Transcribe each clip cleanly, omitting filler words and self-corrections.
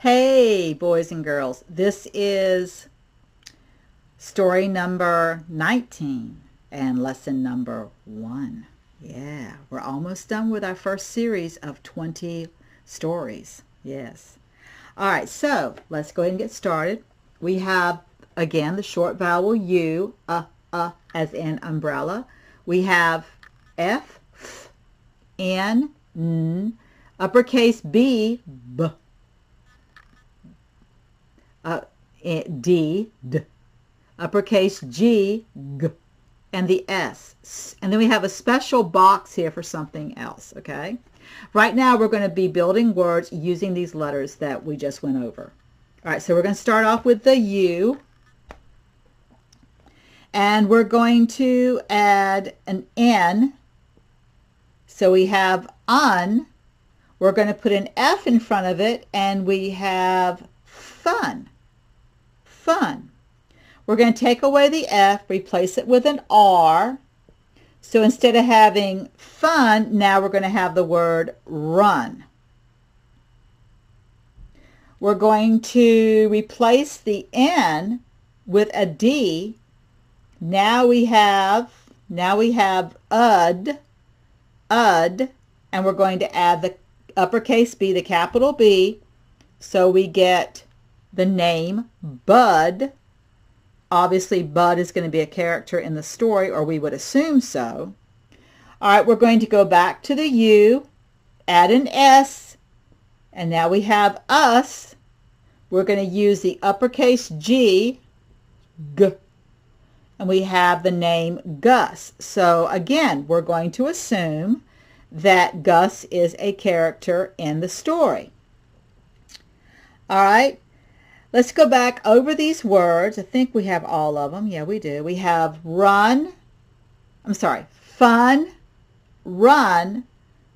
Hey, boys and girls, this is story number 19 and lesson number 1. Yeah, we're almost done with our first series of 20 stories. Yes. All right, so let's go ahead and get started. We have, again, the short vowel U, as in umbrella. We have F, N, N, uppercase B, B. D, D, uppercase G, G, and the S. And then we have a special box here for something else, okay? Right now we're going to be building words using these letters that we just went over. All right, so we're going to start off with the U. And we're going to add an N. So we have un. We're going to put an F in front of it, and we have fun. Fun. We're going to take away the F, replace it with an R. So instead of having fun, now we're going to have the word run. We're going to replace the N with a D. Now we have ud, and we're going to add the uppercase B, the capital B, so we get the name Bud. Obviously, Bud is going to be a character in the story, or we would assume so. All right, we're going to go back to the U, add an S, and now we have us. We're going to use the uppercase G, G, and we have the name Gus. So again, we're going to assume that Gus is a character in the story. All right. Let's go back over these words. I think we have all of them. Yeah, we do. We have fun, run,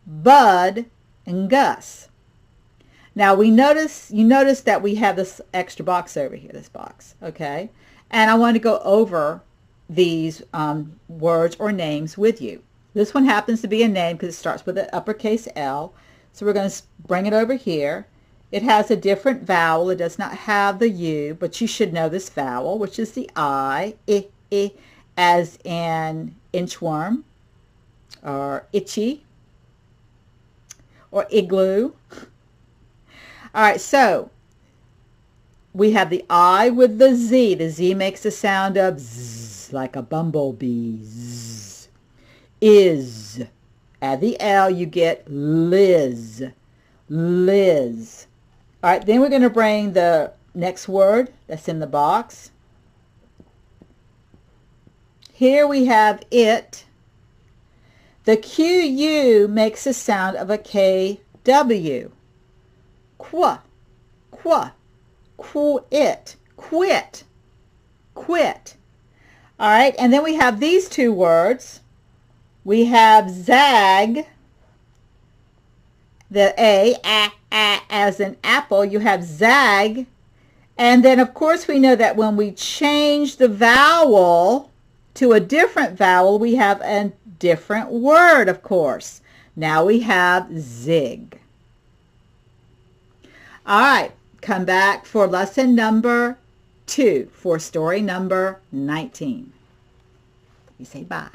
bud, and Gus. Now you notice that we have this extra box over here, this box, okay? And I want to go over these words or names with you. This one happens to be a name because it starts with an uppercase L. So we're going to bring it over here. It has a different vowel. It does not have the U, but you should know this vowel, which is the I, as in inchworm, or itchy, or igloo. All right, so we have the I with the Z. The Z makes the sound of zzz, like a bumblebee. Zzz. Is. Add the L, you get Liz. Liz. All right, then we're going to bring the next word that's in the box. Here we have it. The QU makes the sound of a KW. Qua, qua, quit, quit, quit. All right, and then we have these two words. We have zag, the A, as in apple, you have zag. And then, of course, we know that when we change the vowel to a different vowel, we have a different word, of course. Now we have zig. All right, come back for lesson number 2 for story number 19. You say bye.